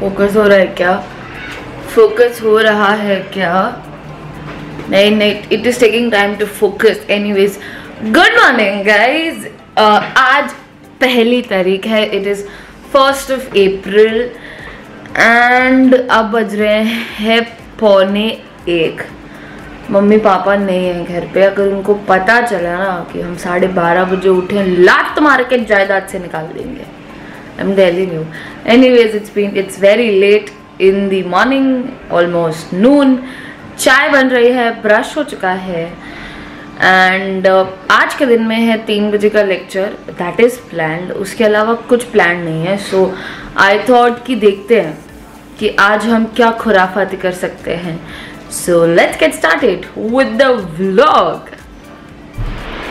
Focus हो रहा है क्या? फोकस हो रहा है क्या? नहीं, it is taking time to focus. Anyways, good morning guys. आज पहली तारीख है, it is 1st of April and अब बज रहे हैं 12:45। मम्मी पापा नहीं है घर पे। अगर उनको पता चला ना कि हम 12:30 बजे उठे, लात मार के जायदाद से निकाल देंगे। I am telling you. Anyways, it's very late in the morning, almost noon. चाय बन रही है, ब्रश हो चुका है एंड आज के दिन में है 3 बजे का लेक्चर, दैट इज प्लान्ड। उसके अलावा कुछ प्लान नहीं है। सो आई थॉट कि देखते हैं कि आज हम क्या खुराफाती कर सकते हैं। So let's get started with the vlog.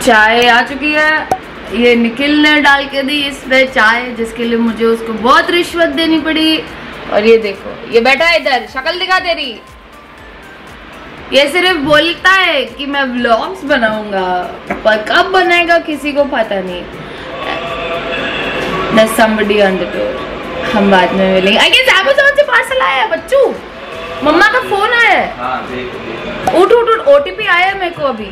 चाय आ चुकी है, ये निखिल ने डाल के दी इसमें चाय, जिसके लिए मुझे उसको बहुत रिश्वत देनी पड़ी। और ये देखो, ये बैठा है इधर, शक्ल दिखा तेरी। ये सिर्फ बोलता है कि मैं व्लॉग्स बनाऊंगा, पर कब बनाएगा किसी को पता नहीं। There's somebody on the door. हम बाद में मिलेंगे। I guess Amazon से पार्सल आया है बच्चू। मम्मा का फोन आया है। हाँ, देख। उठ OTP आया है मेरे को अभी।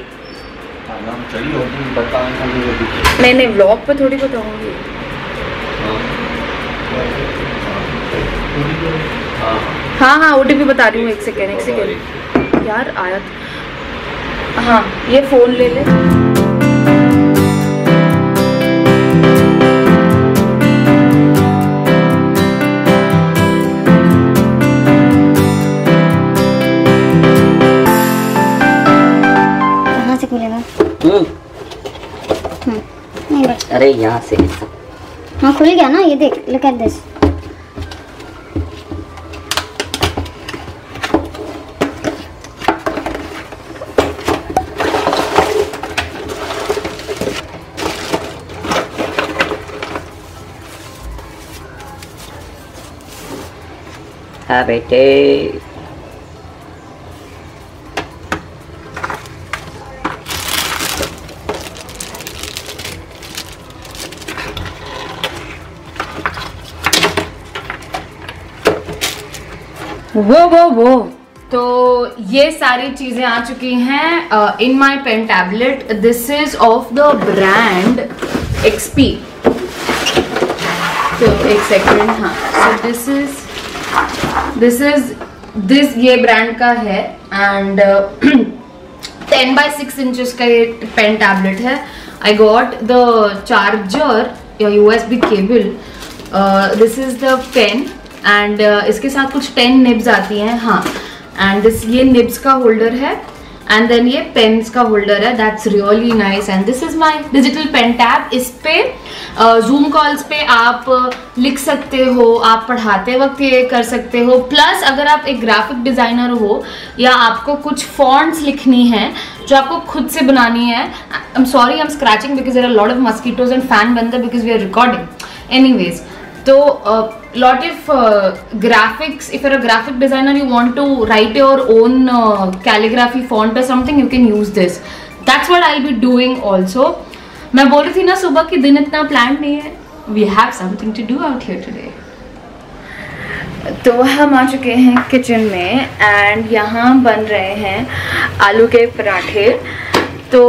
नहीं, व्लॉग पे थोड़ी बताऊंगी। हाँ, OTP बता रही हूँ। एक सेकेंड यार, आया। हाँ, ये फोन ले ले। कहाँ से खुलेगा? नहीं बस। अरे यहाँ से। हाँ, खुल गया ना। ये देख, look at this. हाँ बेटे, वो तो ये सारी चीजें आ चुकी हैं in my pen tablet. This is of the brand XP। तो एक सेकेंड। हाँ, सो दिस ये ब्रांड का है एंड 10x6 इंचेस का ये पेन टैबलेट है। आई गॉट द चार्जर या USB cable. This is the pen and इसके साथ कुछ 10 निब्स आती हैं। हाँ, एंड ये निब्स का होल्डर है एंड देन ये पेन्स का होल्डर है। That's really nice and this is my digital pen tab. इस पे जूम कॉल्स पे आप लिख सकते हो, आप पढ़ाते वक्त ये कर सकते हो। प्लस अगर आप एक ग्राफिक डिजाइनर हो या आपको कुछ फॉन्ट्स लिखनी है जो आपको खुद से बनानी है। I am sorry, I am scratching because there are lot of mosquitoes and fan bun there because we are recording. Anyways, तो lot of graphics, if you're a graphic designer, you want to write your own calligraphy font or something, you can use this. That's what I'll be doing also. मैं बोल रही थी ना सुबह कि दिन इतना प्लान नहीं है। We have something to do out here today. तो हम आ चुके हैं किचन में एंड यहाँ बन रहे हैं आलू के पराठे। तो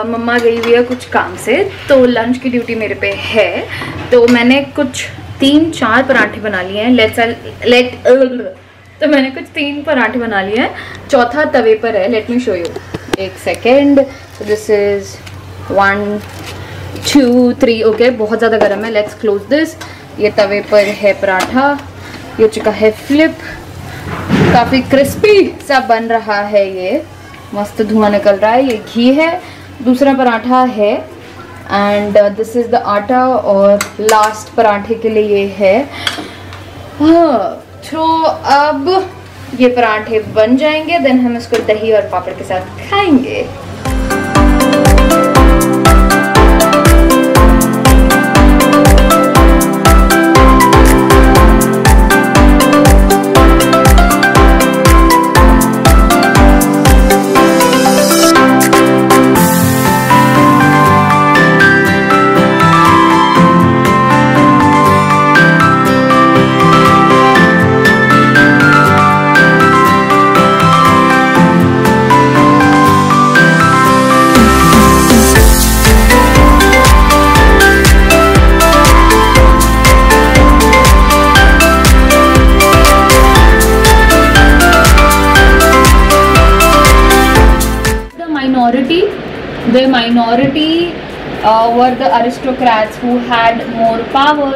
मम्मा गई हुई है कुछ काम से, तो लंच की ड्यूटी मेरे पे है। तो मैंने कुछ 3-4 पराठे बना लिए हैं। तो मैंने कुछ 3 पराठे बना लिए हैं, चौथा तवे पर है। लेट मी शो यू, एक सेकेंड। This is 1 2 3। ओके, बहुत ज़्यादा गर्म है। Let's close this. ये तवे पर है पराठा, ये चुका है फ्लिप, काफ़ी क्रिस्पी सा बन रहा है। ये मस्त धुआं निकल रहा है। ये घी है। दूसरा पराठा है एंड दिस इज द आटा और लास्ट पराठे के लिए ये है। तो अब ये पराठे बन जाएंगे, देन हम इसको दही और पापड़ के साथ खाएंगे। The minority were the aristocrats who had more power,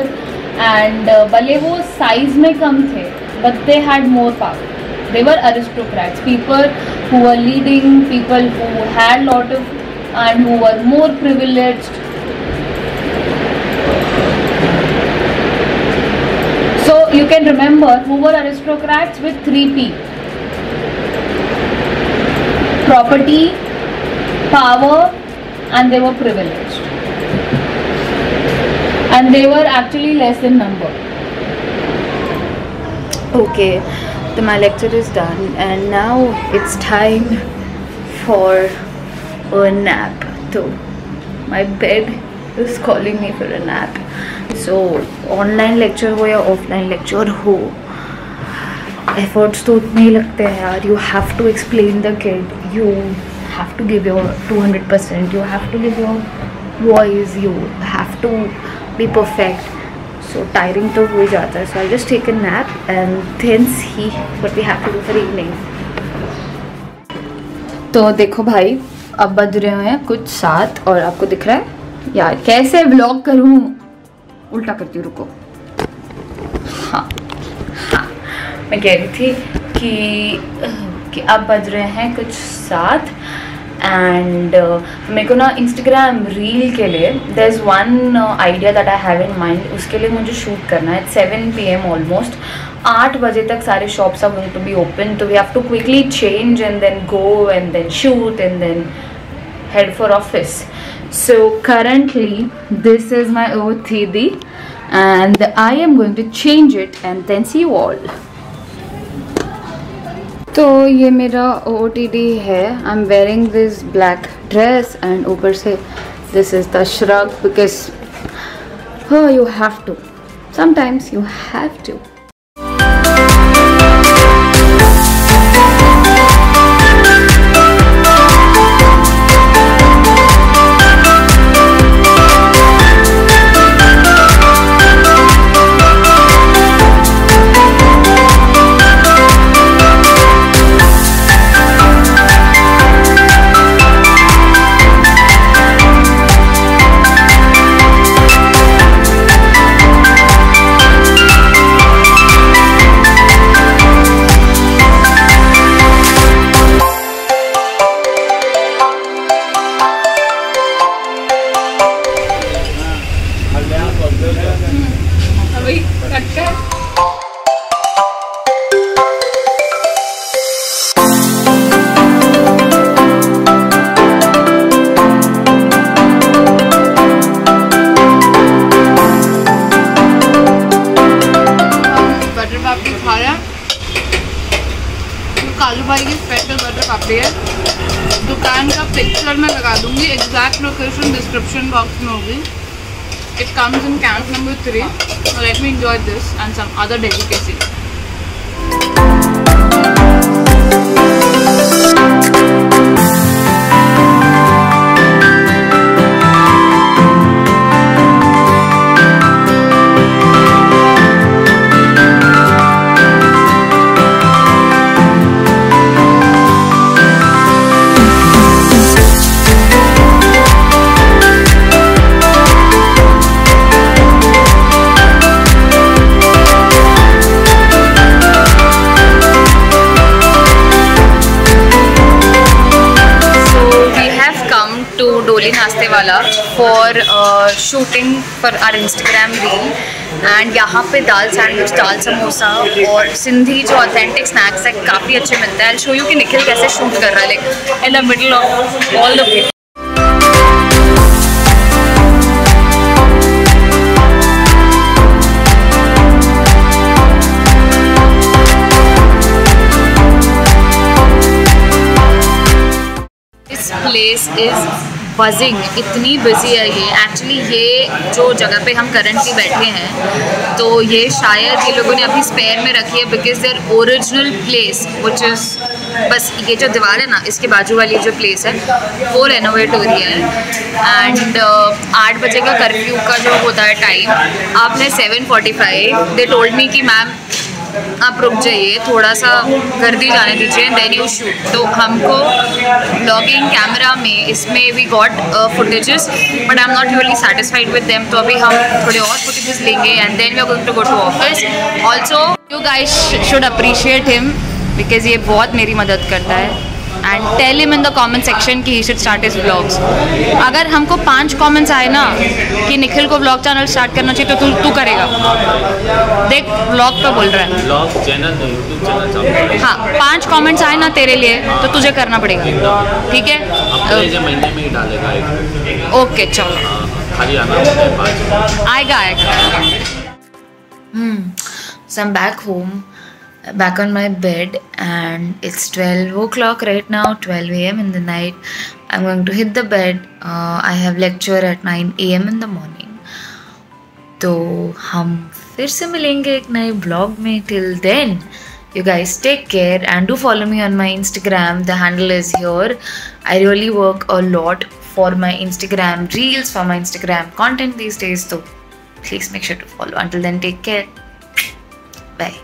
and भले वो size में कम थे, but they had more power. They were aristocrats, people who were leading, people who had lot of and who were more privileged. So you can remember who were aristocrats with 3P: property, power, and they were privileged. And they were actually less in number. Okay, so my lecture is done and now it's time for a nap. So my bed is calling me for a nap. So online lecture हो या offline lecture हो, efforts तो उतने ही लगते हैं यार. You have to explain the kid, you have to give your 200%, you have to give your voice, you have to be perfect. So tiring तो हो ही जाता है. So I'll just take a nap and then see what we have to do for evening. तो देखो भाई, अब बज रहे हैं कुछ 7 और आपको दिख रहा है यार कैसे व्लॉग करूँ. उल्टा करती हूँ, रुको. हाँ, मैं कह रही थी कि अब बज रहे हैं कुछ 7 एंड मेरे को ना इंस्टाग्राम रील के लिए there is one idea that I have in mind. उसके लिए मुझे शूट करना है. 7 PM ऑलमोस्ट. 8 बजे तक सारे shops are going to be open, तो we have to quickly change and then go and then shoot and then head for office. So currently this is my OOTD and I am going to change it and then see you all. तो ये मेरा OOTD है. I'm wearing this black dress and ऊपर से this is the shrug because you have to. Sometimes you have to. Kalu भाई की special butter पापड़ी है. दुकान का पिक्चर मैं लगा दूंगी, एग्जैक्ट लोकेशन डिस्क्रिप्शन बॉक्स में होगी. It comes in camp number 3. Let me enjoy this and some other delicacy. Dolly नाश्ते वाला for shooting for our Instagram reel. And यहाँ पे दाल सैंडविच, दाल समोसा और सिंधी जो ऑथेंटिक स्नैक्स है काफ़ी अच्छे मिलते हैं. आई शो यू कि निखिल कैसे शूट कर रहा है like in the middle of all the people. This place is buzzing. इतनी बिजी है ये. एक्चुअली ये जो जगह पे हम करंटली बैठे हैं तो ये शायद ये लोगों ने अभी स्पेयर में रखी है because their original place which is बस ये जो दीवार है ना इसके बाजू वाली जो प्लेस है वो रेनोवेट हो रही है. एंड 8 बजे का कर्फ्यू का जो होता है टाइम, आपने 7:45 दे टोल्ड मी कि मैम आप रुक जाइए, थोड़ा सा गर्दी जाने दीजिए, देन यू शूट। तो हमको ब्लॉगिंग कैमरा में इसमें we got footages but I am not really satisfied with them, तो अभी हम थोड़े और फुटेजेस लेंगे and then we are going to go to office. Also you guys should appreciate him because ये बहुत मेरी मदद करता है and tell him in the comment section कि he should start his vlogs. अगर हमको 5 कमेंट्स आए ना कि निखिल को व्लॉग चैनल स्टार्ट करना चाहिए तो तू करेगा। देख व्लॉग पे बोल रहा है, व्लॉग चैनल नहीं, यूट्यूब चैनल चालू। हाँ 5 कमेंट्स आए ना तेरे लिए तो तुझे करना पड़ेगा, ठीक है? अब महीने में ही डालेगा एक। ओके चलो, खाली आना होता है 5 आएगा। So I'm back home, back on my bed, and it's 12 o'clock right now, 12 a.m. in the night. I'm going to hit the bed. I have lecture at 9 a.m. in the morning. तो हम फिर से मिलेंगे एक नए blog में. Till then, you guys take care and do follow me on my Instagram. The handle is here. I really work a lot for my Instagram reels, for my Instagram content these days. So please make sure to follow. Until then, take care. Bye.